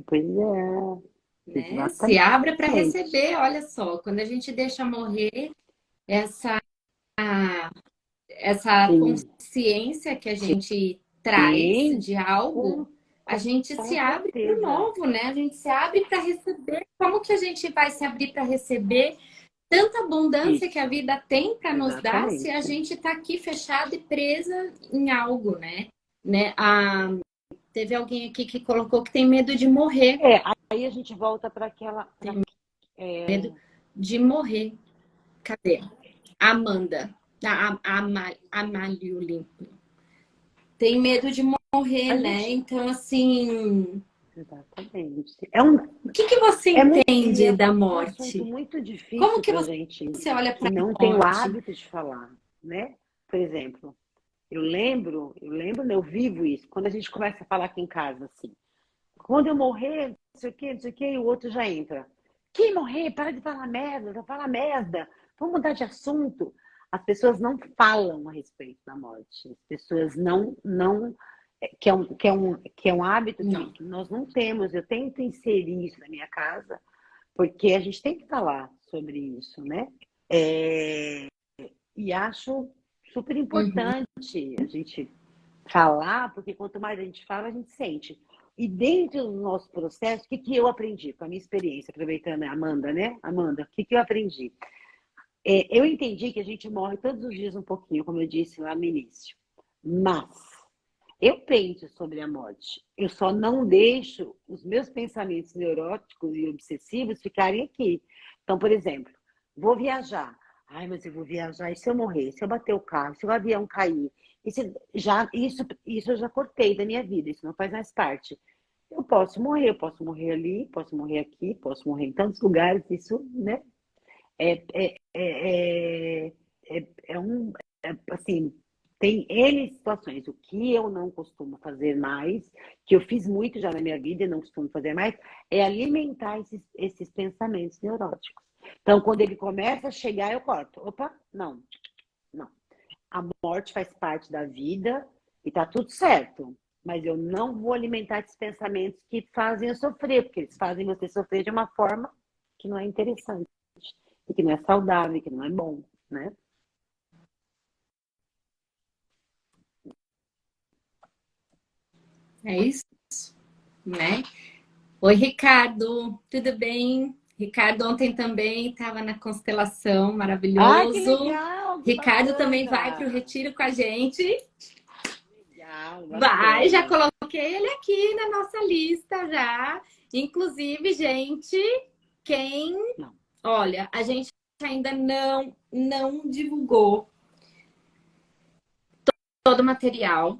Pois é, Né? Se abra para exatamente. receber, olha só, quando a gente deixa morrer essa essa Sim, consciência que a gente traz sim, de algo, com, a gente com se abre para o certeza. novo, né? A gente se abre para receber. Como que a gente vai se abrir para receber tanta abundância que a Isso, vida tem para nos dar se a exatamente. gente está aqui fechado e presa em algo, né? Teve alguém aqui que colocou que tem medo de morrer. Aí a gente volta para aquela. Tem medo de morrer. Cadê? Amanda. A Maliuli. Tem medo de morrer, A né? gente. Então, assim, Exatamente. o que que você E entende é da um assunto morte? muito Como difícil que para gente você olha que para não a tem o morte? hábito de falar, né? Por exemplo, eu lembro, né, eu vivo isso. Quando a gente começa a falar aqui em casa, assim, quando eu morrer, não sei o quê, e o outro já entra. Quem morrer? Para de falar merda, já fala merda. Vamos mudar de assunto. As pessoas não falam a respeito da morte. As pessoas não que é um hábito que, Não. que nós não temos. Eu tento inserir isso na minha casa, porque a gente tem que falar sobre isso, né? É, e acho super Uhum. importante a gente falar, porque quanto mais a gente fala, a gente sente. E dentro do nosso processo, o que eu aprendi com a minha experiência, aproveitando a Amanda, né? Amanda, o que eu aprendi? Eu entendi que a gente morre todos os dias um pouquinho, como eu disse lá no início. Mas eu penso sobre a morte. Eu só não deixo os meus pensamentos neuróticos e obsessivos ficarem aqui. Então, por exemplo, vou viajar. Ai, mas eu vou viajar. E se eu morrer? Se eu bater o carro? Se o avião cair? Isso eu já cortei da minha vida. Isso não faz mais parte. Eu posso morrer ali, posso morrer aqui, posso morrer em tantos lugares. Isso, né? É, é, é, assim, tem N situações. O que eu não costumo fazer mais, que eu fiz muito já na minha vida e não costumo fazer mais, é alimentar esses pensamentos neuróticos. Então, quando ele começa a chegar, eu corto. Opa, não, não. A morte faz parte da vida e tá tudo certo. Mas eu não vou alimentar esses pensamentos que fazem eu sofrer, porque eles fazem você sofrer de uma forma que não é interessante, e que não é saudável, e que não é bom, né? É isso, né? Oi, Ricardo, tudo bem? Ricardo ontem também estava na constelação, Ai, que maravilhoso. legal, que Ricardo também vai para o bacana. retiro com a gente. Legal, Vai, já bacana. coloquei coloquei ele aqui na nossa lista já. Inclusive, gente, quem... Não. Olha, a gente ainda não divulgou todo o material.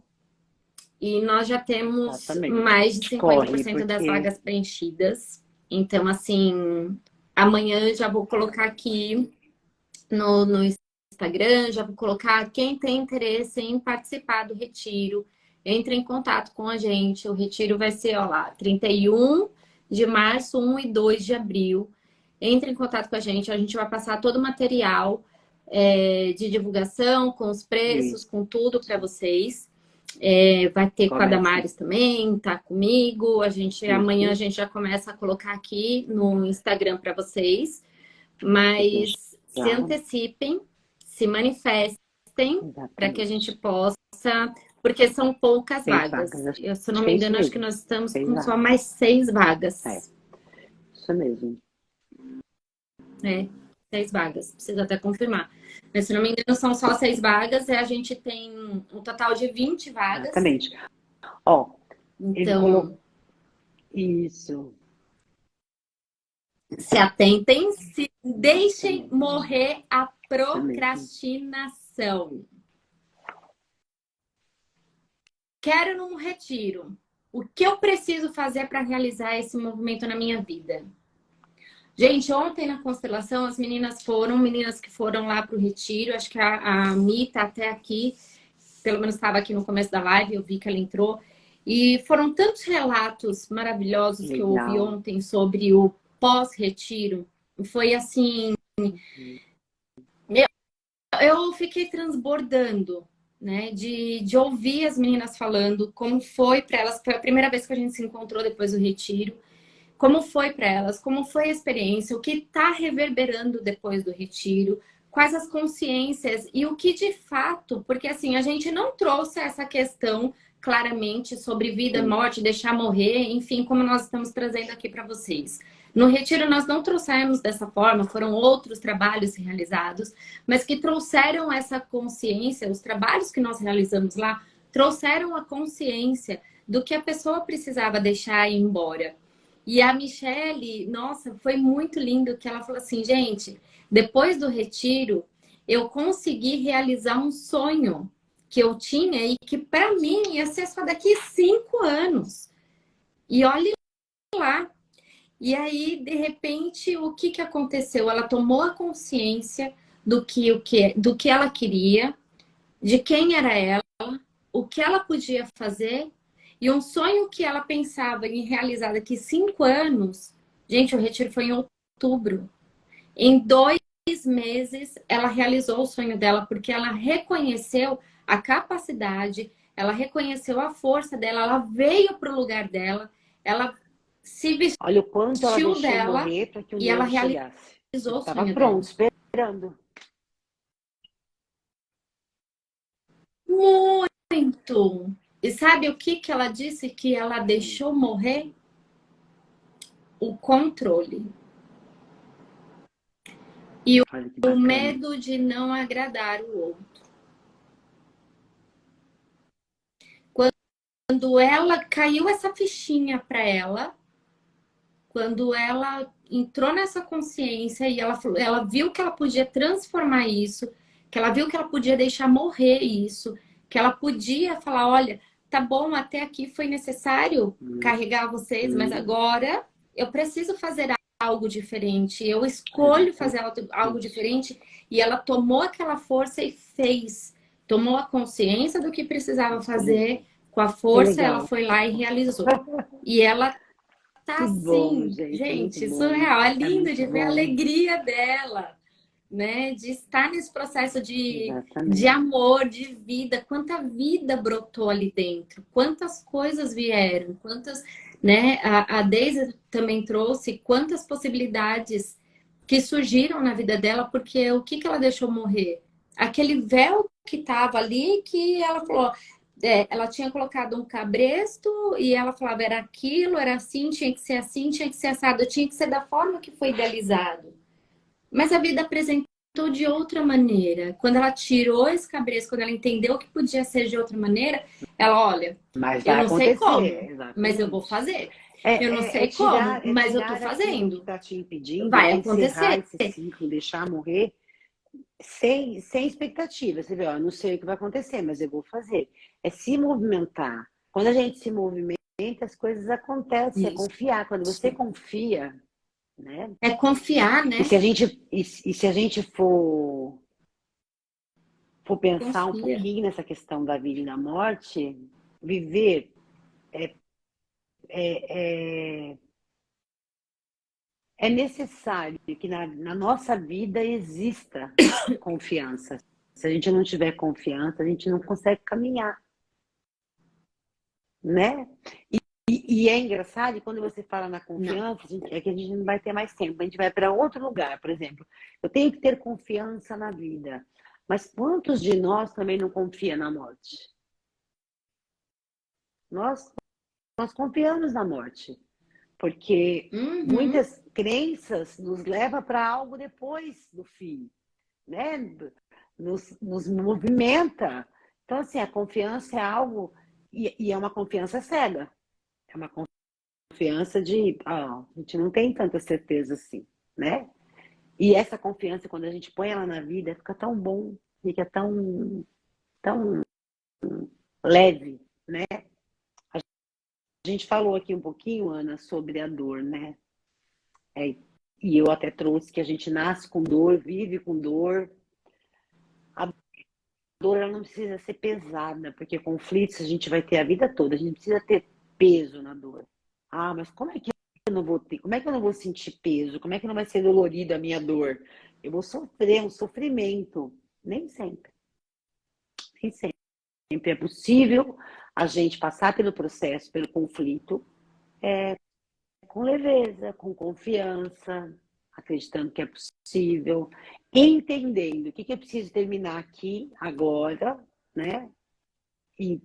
E nós já temos Exatamente. mais de 50% Corre, das porque vagas preenchidas. Então, assim, amanhã já vou colocar aqui no Instagram, já vou colocar quem tem interesse em participar do retiro, entre em contato com a gente. O retiro vai ser, ó lá, 31 de março, 1 e 2 de abril. Entre em contato com a gente vai passar todo o material de divulgação, com os preços, isso. com tudo para vocês. Vai ter com a Começa. Damares também, tá comigo. Amanhã a Isso. gente já começa a colocar aqui no Instagram para vocês. Mas se Já. antecipem, se manifestem para que a Exatamente. gente possa, porque são poucas 6 vagas. vagas. Eu, se eu não Acho que me é isso engano, acho que mesmo. nós estamos 6 com só vagas. mais 6 vagas. É, isso mesmo. 6 vagas. Preciso até confirmar. Mas se não me engano, são só 6 vagas. E a gente tem um total de 20 vagas. Exatamente. Ó, ele Então, colocou isso. se atentem, se deixem morrer a Isso mesmo. procrastinação. Quero num retiro. O que eu preciso fazer para realizar esse movimento na minha vida? Gente, ontem na constelação, as meninas que foram lá para o retiro. Acho que a Mi tá até aqui, pelo menos estava aqui no começo da live, eu vi que ela entrou. E foram tantos relatos maravilhosos que eu ouvi Legal. ontem sobre o pós-retiro. Foi assim, eu fiquei transbordando, né? De ouvir as meninas falando como foi para elas. Foi a primeira vez que a gente se encontrou depois do retiro. Como foi para elas, como foi a experiência, o que está reverberando depois do retiro, quais as consciências e o que de fato, porque assim, a gente não trouxe essa questão claramente sobre vida, Sim. morte, deixar morrer, enfim, como nós estamos trazendo aqui para vocês. No retiro nós não trouxemos dessa forma, foram outros trabalhos realizados, mas que trouxeram essa consciência, os trabalhos que nós realizamos lá, trouxeram a consciência do que a pessoa precisava deixar ir embora. E a Michelle, nossa, foi muito lindo que ela falou assim, gente, depois do retiro, eu consegui realizar um sonho que eu tinha e que para mim ia ser só daqui 5 anos. E olhe lá. E aí, de repente, o que aconteceu? Ela tomou a consciência do que ela queria, de quem era ela, o que ela podia fazer. E um sonho que ela pensava em realizar daqui 5 anos, gente, o retiro foi em outubro. Em 2 meses, ela realizou o sonho dela, porque ela reconheceu a capacidade, ela reconheceu a força dela, ela veio para o lugar dela, ela se Olha o quanto ela vestiu deixou dela morrer para que o e ela novo chegasse. realizou o Estava sonho pronto, dela. esperando. Muito! E sabe o que ela disse que ela deixou morrer? O controle. E Olha que o bacana. medo de não agradar o outro. Quando ela caiu essa fichinha para ela, quando ela entrou nessa consciência e ela viu que ela podia transformar isso, que ela viu que ela podia deixar morrer isso, que ela podia falar, olha, tá bom, até aqui foi necessário carregar vocês, mas agora eu preciso fazer algo diferente, eu escolho fazer algo diferente. E ela tomou aquela força e fez. Tomou a consciência do que precisava fazer, com a força ela foi lá e realizou. E ela tá Que bom, assim, gente, é muito gente, bom. surreal. É É lindo muito de ver a bom. alegria dela, né? De estar nesse processo de Exatamente. amor, de vida. Quanta vida brotou ali dentro, quantas coisas vieram, quantas, né? A Deise também trouxe quantas possibilidades que surgiram na vida dela, porque o que ela deixou morrer? Aquele véu que estava ali, que ela falou, ela tinha colocado um cabresto e ela falava, era aquilo, era assim, tinha que ser assado, tinha que ser da forma que foi idealizado. Mas a vida apresentou de outra maneira. Quando ela tirou esse cabresto, quando ela entendeu que podia ser de outra maneira, ela, olha, Mas eu vai não sei como, acontecer, mas eu vou exatamente. fazer. Eu não sei como, Tirar, mas eu tô aquilo que fazendo. está te impedindo, Vai é encerrar acontecer. esse ciclo, deixar morrer sem expectativa. Você vê, ó, não sei o que vai acontecer, mas eu vou fazer. É se movimentar. Quando a gente se movimenta, as coisas acontecem, é Isso. confiar. Quando você confia, né? É confiar, E né? se a gente for pensar um Confia. pouquinho nessa questão da vida e da morte, viver é, é necessário que na nossa vida exista confiança. Se a gente não tiver confiança, a gente não consegue caminhar, né? E é engraçado, quando você fala na Não. confiança, é que a gente não vai ter mais tempo, a gente vai para outro lugar, por exemplo. Eu tenho que ter confiança na vida. Mas quantos de nós também não confia na morte? Nós, nós confiamos na morte, porque Uhum. muitas crenças nos levam para algo depois do fim, né? Nos movimenta. Então, assim, a confiança é algo, e é uma confiança cega. É uma confiança de, a gente não tem tanta certeza assim, né? E essa confiança, quando a gente põe ela na vida, fica tão bom, fica tão leve, né? A gente falou aqui um pouquinho, Ana, sobre a dor, né? É, e eu até trouxe que a gente nasce com dor, vive com dor. A dor ela não precisa ser pesada, porque conflitos a gente vai ter a vida toda. A gente precisa ter peso na dor. Ah, mas como é que eu não vou ter? Como é que eu não vou sentir peso? Como é que não vai ser dolorida a minha dor? Eu vou sofrer um sofrimento. Nem sempre. Nem sempre é possível a gente passar pelo processo, pelo conflito, com leveza, com confiança, acreditando que é possível, entendendo o que eu preciso terminar aqui, agora, né? E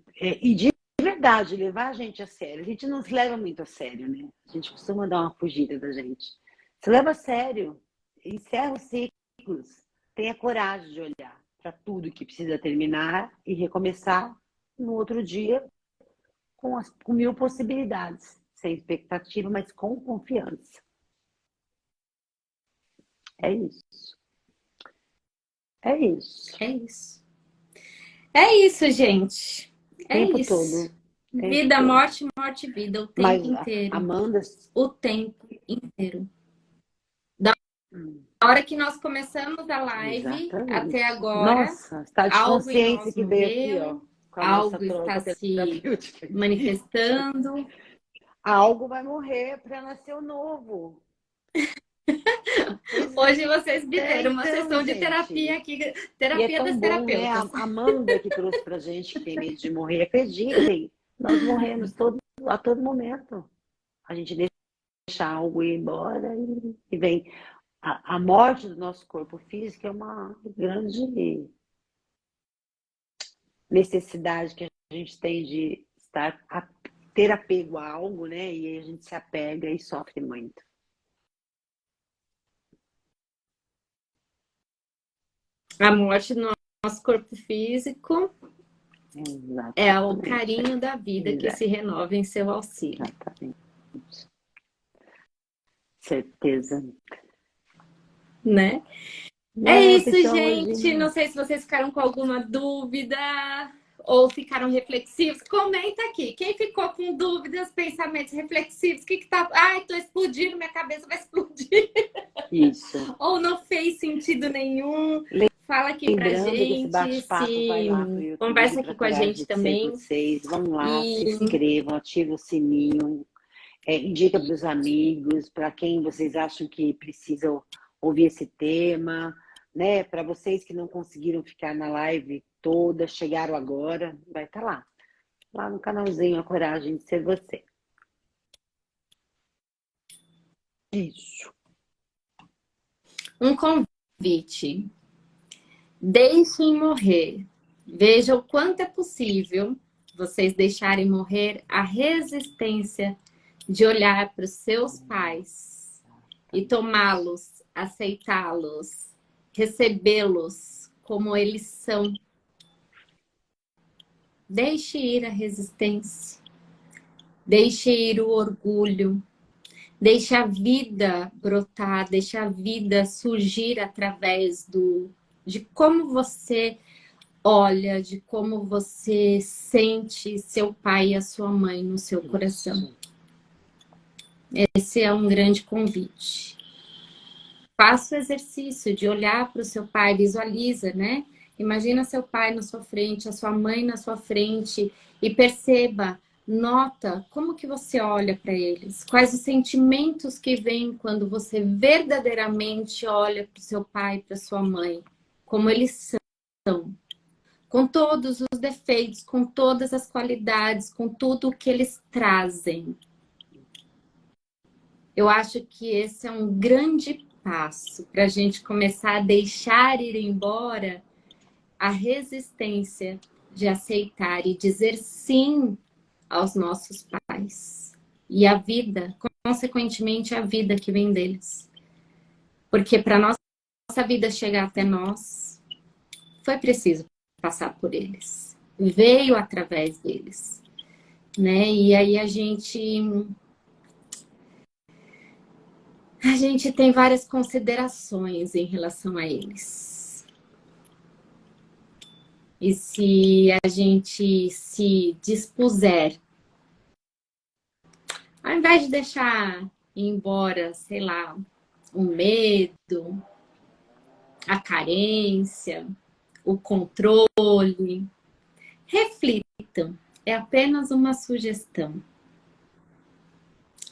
de verdade, levar a gente a sério. A gente não se leva muito a sério, né? A gente costuma dar uma fugida da gente. Se leva a sério, encerra os ciclos, tenha coragem de olhar para tudo que precisa terminar e recomeçar no outro dia com mil possibilidades, sem expectativa, mas com confiança. É isso. É isso. É isso. É isso, gente. O É tempo isso. todo. O tempo Vida, todo. morte, morte, vida, o Mas tempo inteiro. Amanda. O tempo inteiro. Da hora que nós começamos a live até Exatamente. agora, Nossa, estado de algo em consciência nós que veio aqui, ó, morreu, com a nossa algo troca está se terapêutica aqui. manifestando. Algo vai morrer para nascer o novo. Pois Hoje vocês me é, deram uma então, sessão de terapia gente. aqui, E é terapia das tão bom, né? A terapeutas. Amanda que trouxe pra gente que tem medo de morrer. Acreditem, nós morremos a todo momento. A gente deixa algo ir embora e vem. A morte do nosso corpo físico é uma grande necessidade que a gente tem de ter apego a algo, né? E aí a gente se apega e sofre muito. A morte do nosso corpo físico é o Exatamente. carinho da vida que se renova em seu auxílio. Exatamente. Certeza. Né? É Né, isso, pessoal, gente. Não hoje. sei se vocês ficaram com alguma dúvida ou ficaram reflexivos. Comenta aqui. Quem ficou com dúvidas, pensamentos reflexivos, o que tá. Ai, tô explodindo, minha cabeça vai explodir. Isso. Ou não fez sentido nenhum. Fala aqui pra Lembrando que esse gente, bate-papo vai se lá para o YouTube conversa para aqui com a gente agradecer também. vocês. Vão lá, se E inscrevam, ativem o sininho, indica para os amigos, para quem vocês acham que precisam ouvir esse tema, né? Para vocês que não conseguiram ficar na live toda, chegaram agora, vai estar lá no canalzinho A Coragem de Ser Você. Isso. um convite. Deixem morrer. Veja o quanto é possível vocês deixarem morrer a resistência de olhar para os seus pais e tomá-los, aceitá-los recebê-los como eles são. Deixe ir a resistência, deixe ir o orgulho, deixe a vida brotar, deixe a vida surgir através de como você olha, de como você sente seu pai e a sua mãe no seu coração. Esse é um grande convite. Faça o exercício de olhar para o seu pai, visualiza, né? Imagina seu pai na sua frente, a sua mãe na sua frente e perceba, nota como que você olha para eles. Quais os sentimentos que vêm quando você verdadeiramente olha para o seu pai, para sua mãe. Como eles são. Com todos os defeitos, com todas as qualidades, com tudo o que eles trazem. Eu acho que esse é um grande passo para a gente começar a deixar ir embora a resistência de aceitar e dizer sim aos nossos pais. E a vida, consequentemente, a vida que vem deles. Porque para nossa vida chegar até nós, foi preciso passar por eles. Veio através deles. Né? E aí a gente tem várias considerações em relação a eles. E se a gente se dispuser, ao invés de deixar ir embora, sei lá, o medo, a carência, o controle, reflitam. É apenas uma sugestão.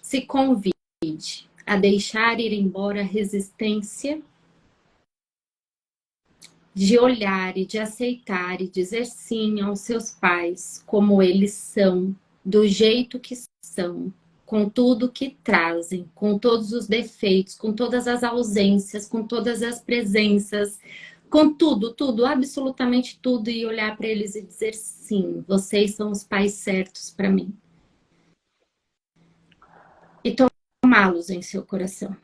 Se convide a deixar ir embora a resistência de olhar e de aceitar e dizer sim aos seus pais como eles são, do jeito que são, com tudo que trazem, com todos os defeitos, com todas as ausências, com todas as presenças, com tudo, tudo, absolutamente tudo, e olhar para eles e dizer sim, vocês são os pais certos para mim. E tomá-los em seu coração.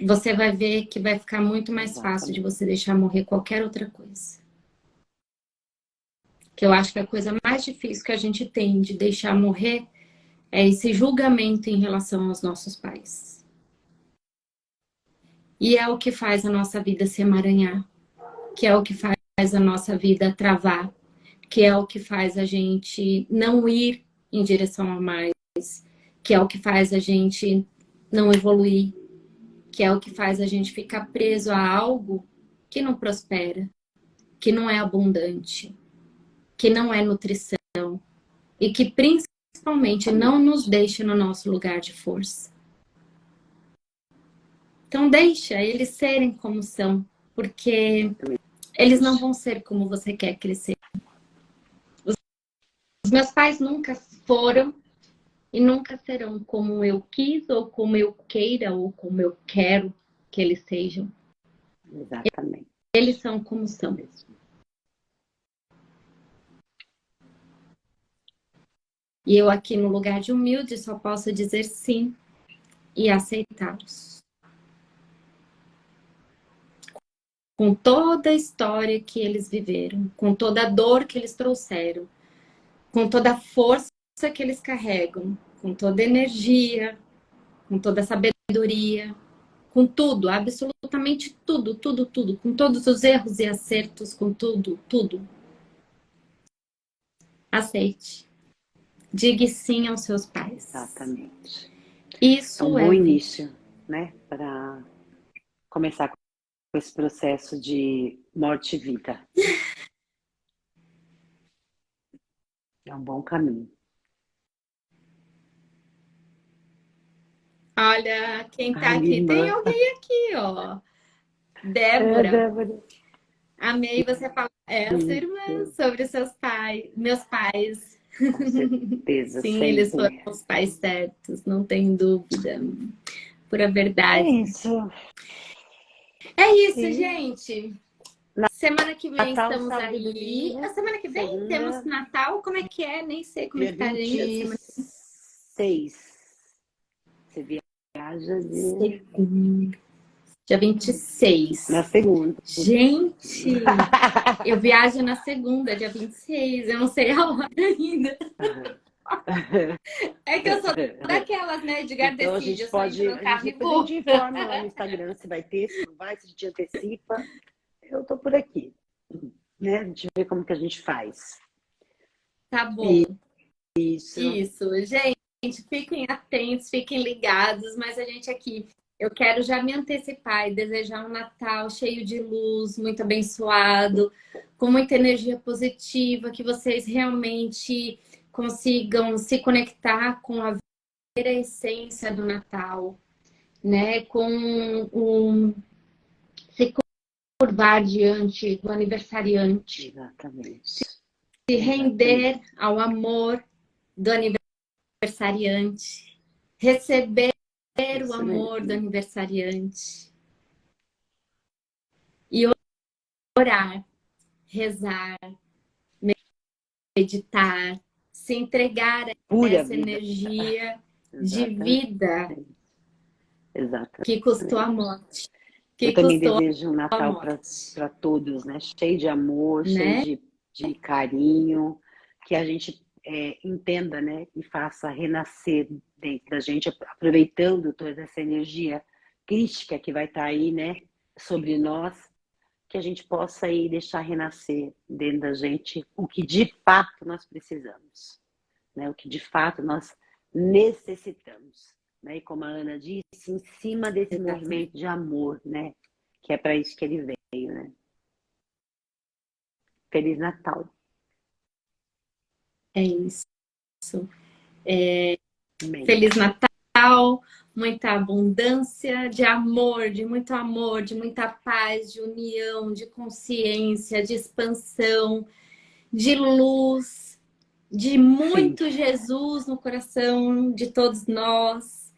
Você vai ver que vai ficar muito mais fácil de você deixar morrer qualquer outra coisa. Que eu acho que a coisa mais difícil que a gente tem de deixar morrer é esse julgamento em relação aos nossos pais. E é o que faz a nossa vida se emaranhar. Que é o que faz a nossa vida travar. Que é o que faz a gente não ir em direção ao mais. Que é o que faz a gente não evoluir. Que é o que faz a gente ficar preso a algo que não prospera, que não é abundante, que não é nutrição e que principalmente não nos deixa no nosso lugar de força. Então deixa eles serem como são, porque eles não vão ser como você quer crescer. Os meus pais nunca foram e nunca serão como eu quis, ou como eu queira, ou como eu quero que eles sejam. Exatamente. Eles são como são. E eu aqui no lugar de humilde só posso dizer sim e aceitá-los. Com toda a história que eles viveram, com toda a dor que eles trouxeram, com toda a força que eles carregam, com toda a energia, com toda a sabedoria, com tudo, absolutamente tudo, tudo, tudo, com todos os erros e acertos, com tudo, tudo. Aceite. Diga sim aos seus pais. Exatamente. Isso é um bom início, né? Para começar com esse processo de morte e vida. É um bom caminho. Olha, quem tá aqui, tem alguém aqui, ó. Débora. Débora. Amei você falar essa irmã sobre os seus pais, meus pais. Com certeza, Sim, sempre. eles foram os pais certos, não tem dúvida. Pura verdade. É isso. É isso, Sim. gente. Semana que vem Natal, estamos sábado, aí. domingo, A semana que vem segunda, temos Natal. Como é que é? Nem sei como é dia que tá ainda. 26. Você viaja de... Dia 26. Na segunda. Gente, eu viajo na segunda, dia 26. Eu não sei a hora ainda. É que eu sou daquelas, né? Edgar Então a decide, gente eu só entro pode, no carro e depois a vou. gente informa lá no Instagram se vai ter, se não vai, se a gente antecipa. Eu tô por aqui, né? A gente vê como que a gente faz. Tá bom. Isso. Isso, gente, fiquem atentos, fiquem ligados, mas a gente aqui, eu quero já me antecipar e desejar um Natal cheio de luz, muito abençoado, com muita energia positiva, que vocês realmente consigam se conectar com a verdadeira essência do Natal, né? Com se curvar diante do aniversariante, Exatamente. se render ao amor do aniversariante, receber o amor do aniversariante e orar, rezar, meditar, se entregar a Pura essa vida. energia de Exatamente. vida Exatamente. que custou a morte. Eu Que também custou desejo um a Natal morte, para todos, né? Cheio de amor, cheio né? de carinho, que a gente entenda, né? E faça renascer dentro da gente, aproveitando toda essa energia crística que vai estar aí, né? Sobre nós, que a gente possa aí deixar renascer dentro da gente o que de fato nós precisamos, né? O que de fato nós necessitamos, né? E como a Ana disse, em cima desse movimento de amor, né? Que é para isso que ele veio, né? Feliz Natal. É isso. Amém. Feliz Natal, muita abundância de amor, de muita paz, de união, de consciência, de expansão, de luz, de muito Sim. Jesus no coração de todos nós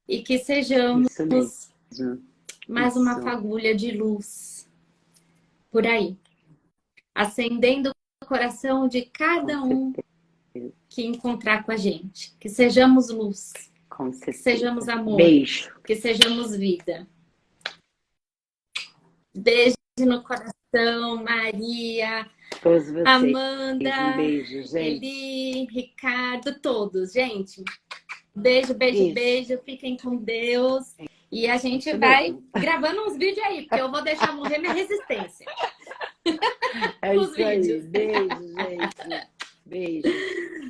e que sejamos Isso mesmo. mais uma Isso. fagulha de luz por aí, acendendo o coração de cada um que encontrar com a gente. Que sejamos luz, Com que certeza. sejamos amor, Beijo. que sejamos vida. Beijo no coração, Maria, Todos vocês. Amanda, Um beijo, gente. Eli, Ricardo, todos. Gente, beijo, beijo, Isso. beijo. Fiquem com Deus. E a gente Isso vai mesmo. gravando uns vídeos aí, porque eu vou deixar morrer minha resistência. É Os isso aí. vídeos. Beijo, gente. Beijo.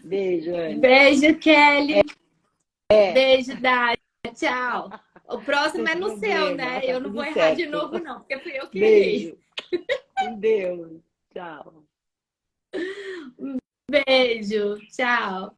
Beijo, Ana. Beijo, Kelly. Beijo, Dai. Tchau. O próximo é no Sem céu, problema, né? tá Eu não tudo vou errar certo. de novo, não, porque fui eu que errei. Beijo. Com Deus. Tchau. Beijo. Tchau.